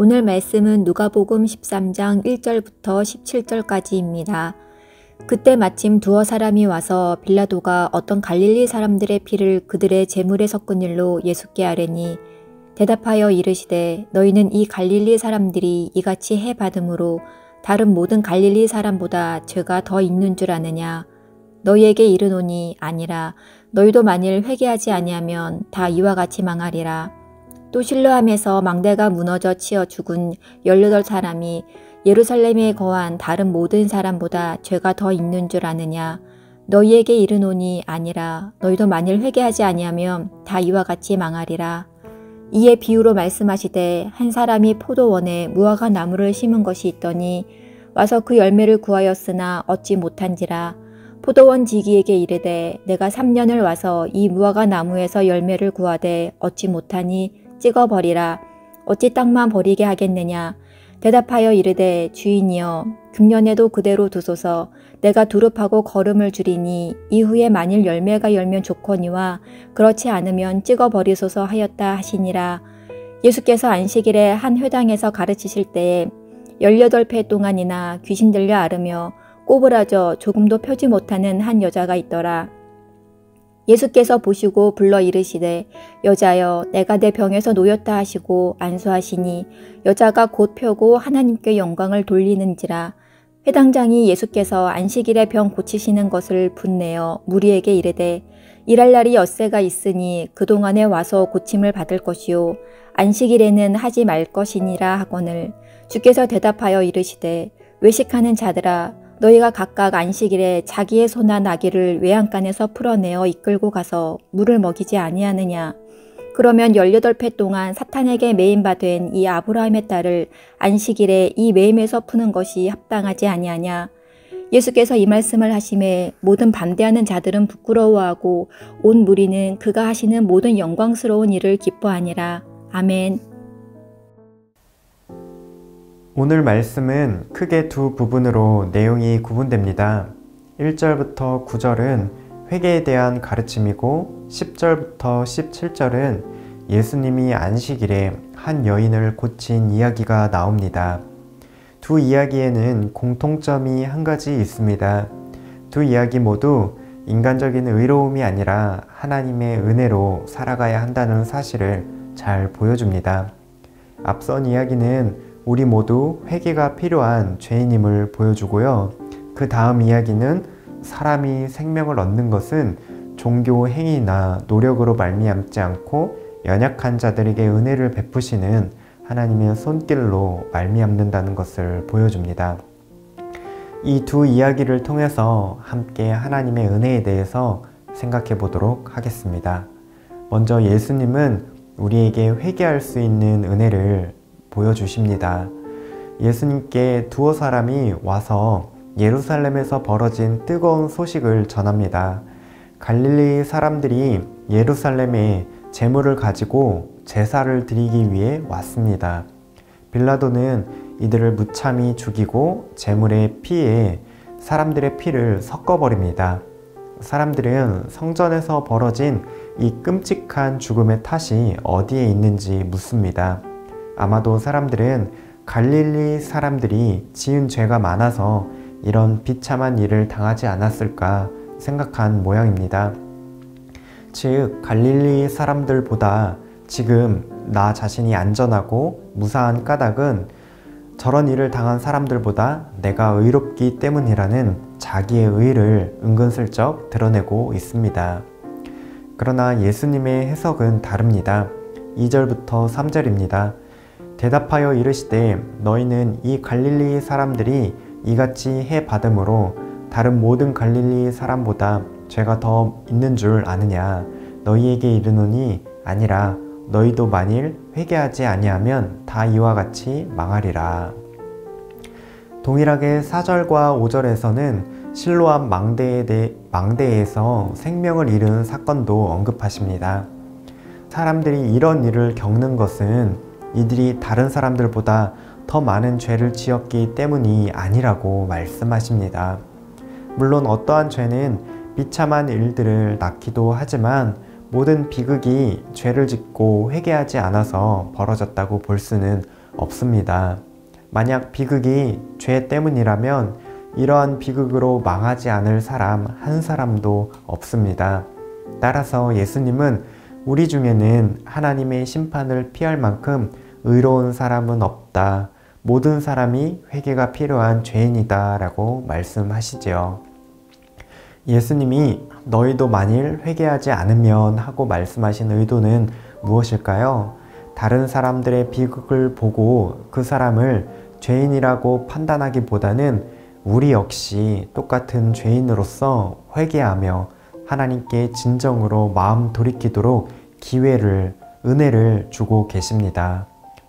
오늘 말씀은 누가복음 13장 1절부터 17절까지입니다. 그때 마침 두어 사람이 와서 빌라도가 어떤 갈릴리 사람들의 피를 그들의 제물에 섞은 일로 예수께 아뢰니 대답하여 이르시되 너희는 이 갈릴리 사람들이 이같이 해 받음으로 다른 모든 갈릴리 사람보다 죄가 더 있는 줄 아느냐. 너희에게 이르노니 아니라 너희도 만일 회개하지 아니하면 다 이와 같이 망하리라. 또 실로암에서 망대가 무너져 치어 죽은 18사람이 예루살렘에 거한 다른 모든 사람보다 죄가 더 있는 줄 아느냐. 너희에게 이르노니 아니라 너희도 만일 회개하지 아니하면 다 이와 같이 망하리라. 이에 비유로 말씀하시되 한 사람이 포도원에 무화과 나무를 심은 것이 있더니 와서 그 열매를 구하였으나 얻지 못한지라. 포도원 지기에게 이르되 내가 3년을 와서 이 무화과 나무에서 열매를 구하되 얻지 못하니 찍어버리라. 어찌 땅만 버리게 하겠느냐. 대답하여 이르되 주인이여 금년에도 그대로 두소서. 내가 두릅하고 거름을 줄이니 이후에 만일 열매가 열면 좋거니와 그렇지 않으면 찍어버리소서 하였다 하시니라. 예수께서 안식일에 한 회당에서 가르치실 때에 18배 동안이나 귀신 들려 앓으며 꼬부라져 조금도 펴지 못하는 한 여자가 있더라. 예수께서 보시고 불러 이르시되 여자여 내가 내 병에서 놓였다 하시고 안수하시니 여자가 곧 펴고 하나님께 영광을 돌리는지라. 회당장이 예수께서 안식일에 병 고치시는 것을 분내어 무리에게 이르되 일할 날이 엿새가 있으니 그동안에 와서 고침을 받을 것이요 안식일에는 하지 말 것이니라 하거늘 주께서 대답하여 이르시되 외식하는 자들아 너희가 각각 안식일에 자기의 소나 나귀를 외양간에서 풀어내어 이끌고 가서 물을 먹이지 아니하느냐. 그러면 18배 동안 사탄에게 매임받은 이 아브라함의 딸을 안식일에 이 매임에서 푸는 것이 합당하지 아니하냐. 예수께서 이 말씀을 하심에 모든 반대하는 자들은 부끄러워하고 온 무리는 그가 하시는 모든 영광스러운 일을 기뻐하니라. 아멘. 오늘 말씀은 크게 두 부분으로 내용이 구분됩니다. 1절부터 9절은 회개에 대한 가르침이고 10절부터 17절은 예수님이 안식일에 한 여인을 고친 이야기가 나옵니다. 두 이야기에는 공통점이 한 가지 있습니다. 두 이야기 모두 인간적인 의로움이 아니라 하나님의 은혜로 살아가야 한다는 사실을 잘 보여줍니다. 앞선 이야기는 우리 모두 회개가 필요한 죄인임을 보여주고요. 그 다음 이야기는 사람이 생명을 얻는 것은 종교 행위나 노력으로 말미암지 않고 연약한 자들에게 은혜를 베푸시는 하나님의 손길로 말미암는다는 것을 보여줍니다. 이 두 이야기를 통해서 함께 하나님의 은혜에 대해서 생각해 보도록 하겠습니다. 먼저 예수님은 우리에게 회개할 수 있는 은혜를 보여주십니다. 예수님께 두어 사람이 와서 예루살렘에서 벌어진 뜨거운 소식을 전합니다. 갈릴리 사람들이 예루살렘에 제물을 가지고 제사를 드리기 위해 왔습니다. 빌라도는 이들을 무참히 죽이고 제물의 피에 사람들의 피를 섞어버립니다. 사람들은 성전에서 벌어진 이 끔찍한 죽음의 탓이 어디에 있는지 묻습니다. 아마도 사람들은 갈릴리 사람들이 지은 죄가 많아서 이런 비참한 일을 당하지 않았을까 생각한 모양입니다. 즉, 갈릴리 사람들보다 지금 나 자신이 안전하고 무사한 까닭은 저런 일을 당한 사람들보다 내가 의롭기 때문이라는 자기의 의를 은근슬쩍 드러내고 있습니다. 그러나 예수님의 해석은 다릅니다. 2절부터 3절입니다. 대답하여 이르시되 너희는 이 갈릴리 사람들이 이같이 해 받음으로 다른 모든 갈릴리 사람보다 죄가 더 있는 줄 아느냐. 너희에게 이르노니 아니라 너희도 만일 회개하지 아니하면 다 이와 같이 망하리라. 동일하게 4절과 5절에서는 실로암 망대에서 생명을 잃은 사건도 언급하십니다. 사람들이 이런 일을 겪는 것은 이들이 다른 사람들보다 더 많은 죄를 지었기 때문이 아니라고 말씀하십니다. 물론 어떠한 죄는 비참한 일들을 낳기도 하지만 모든 비극이 죄를 짓고 회개하지 않아서 벌어졌다고 볼 수는 없습니다. 만약 비극이 죄 때문이라면 이러한 비극으로 망하지 않을 사람 한 사람도 없습니다. 따라서 예수님은 우리 중에는 하나님의 심판을 피할 만큼 의로운 사람은 없다. 모든 사람이 회개가 필요한 죄인이다 라고 말씀하시지요. 예수님이 너희도 만일 회개하지 않으면 하고 말씀하신 의도는 무엇일까요? 다른 사람들의 비극을 보고 그 사람을 죄인이라고 판단하기보다는 우리 역시 똑같은 죄인으로서 회개하며 하나님께 진정으로 마음 돌이키도록 은혜를 주고 계십니다.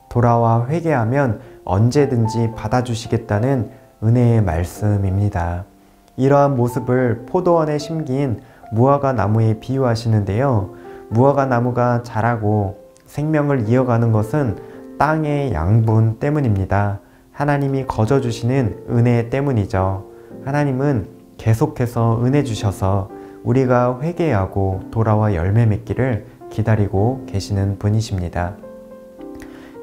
돌아와 회개하면 언제든지 받아주시겠다는 은혜의 말씀입니다. 이러한 모습을 포도원에 심긴 무화과 나무에 비유하시는데요. 무화과 나무가 자라고 생명을 이어가는 것은 땅의 양분 때문입니다. 하나님이 거저주시는 은혜 때문이죠. 하나님은 계속해서 은혜 주셔서 우리가 회개하고 돌아와 열매 맺기를 기다리고 계시는 분이십니다.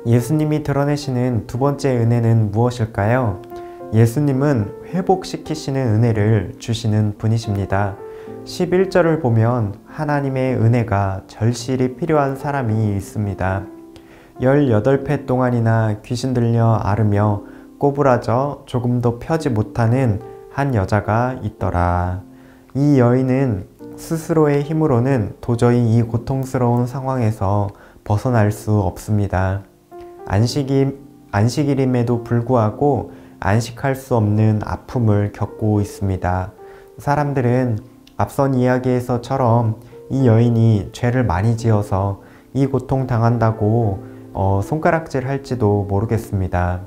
예수님이 드러내시는 두 번째 은혜는 무엇일까요? 예수님은 회복시키시는 은혜를 주시는 분이십니다. 11절을 보면 하나님의 은혜가 절실히 필요한 사람이 있습니다. 18회 동안이나 귀신 들려 앓으며 꼬부라져 조금도 펴지 못하는 한 여자가 있더라. 이 여인은 스스로의 힘으로는 도저히 이 고통스러운 상황에서 벗어날 수 없습니다. 안식일임에도 불구하고 안식할 수 없는 아픔을 겪고 있습니다. 사람들은 앞선 이야기에서처럼 이 여인이 죄를 많이 지어서 이 고통 당한다고 손가락질 할지도 모르겠습니다.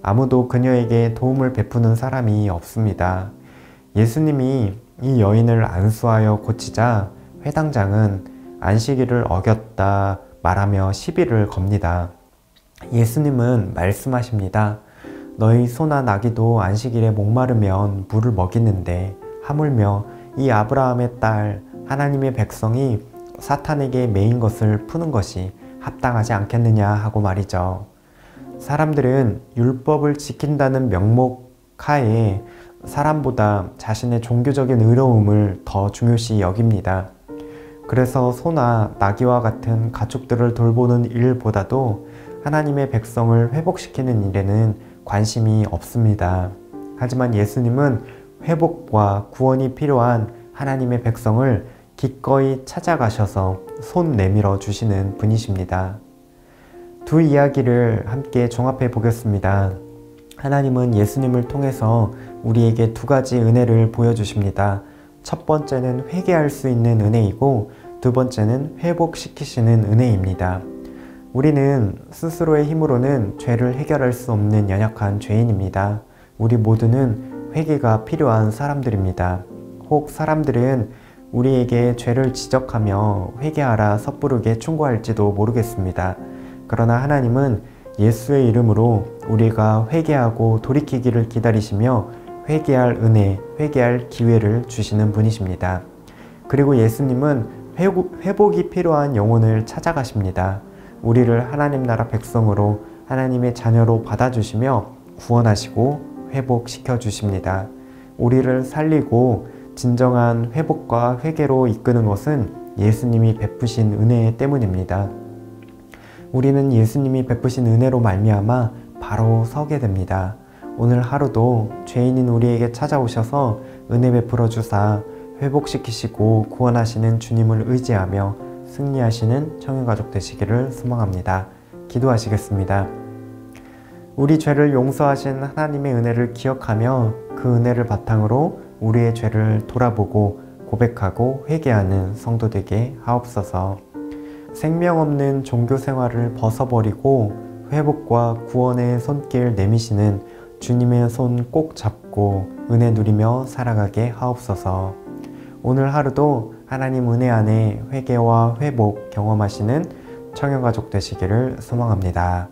아무도 그녀에게 도움을 베푸는 사람이 없습니다. 예수님이 이 여인을 안수하여 고치자 회당장은 안식일을 어겼다 말하며 시비를 겁니다. 예수님은 말씀하십니다. 너희 소나 나귀도 안식일에 목마르면 물을 먹이는데 하물며 이 아브라함의 딸 하나님의 백성이 사탄에게 매인 것을 푸는 것이 합당하지 않겠느냐 하고 말이죠. 사람들은 율법을 지킨다는 명목하에 사람보다 자신의 종교적인 의로움을 더 중요시 여깁니다. 그래서 소나 나귀와 같은 가축들을 돌보는 일보다도 하나님의 백성을 회복시키는 일에는 관심이 없습니다. 하지만 예수님은 회복과 구원이 필요한 하나님의 백성을 기꺼이 찾아가셔서 손 내밀어 주시는 분이십니다. 두 이야기를 함께 종합해 보겠습니다. 하나님은 예수님을 통해서 우리에게 두 가지 은혜를 보여주십니다. 첫 번째는 회개할 수 있는 은혜이고 두 번째는 회복시키시는 은혜입니다. 우리는 스스로의 힘으로는 죄를 해결할 수 없는 연약한 죄인입니다. 우리 모두는 회개가 필요한 사람들입니다. 혹 사람들은 우리에게 죄를 지적하며 회개하라 섣부르게 충고할지도 모르겠습니다. 그러나 하나님은 예수의 이름으로 우리가 회개하고 돌이키기를 기다리시며 회개할 은혜, 회개할 기회를 주시는 분이십니다. 그리고 예수님은 회복이 필요한 영혼을 찾아가십니다. 우리를 하나님 나라 백성으로 하나님의 자녀로 받아주시며 구원하시고 회복시켜 주십니다. 우리를 살리고 진정한 회복과 회개로 이끄는 것은 예수님이 베푸신 은혜 때문입니다. 우리는 예수님이 베푸신 은혜로 말미암아 바로 서게 됩니다. 오늘 하루도 죄인인 우리에게 찾아오셔서 은혜 베풀어 주사 회복시키시고 구원하시는 주님을 의지하며 승리하시는 청년가족 되시기를 소망합니다. 기도하시겠습니다. 우리 죄를 용서하신 하나님의 은혜를 기억하며 그 은혜를 바탕으로 우리의 죄를 돌아보고 고백하고 회개하는 성도 되게 하옵소서. 생명 없는 종교 생활을 벗어버리고 회복과 구원의 손길 내미시는 주님의 손 꼭 잡고 은혜 누리며 살아가게 하옵소서. 오늘 하루도 하나님 은혜 안에 회개와 회복 경험하시는 청년가족 되시기를 소망합니다.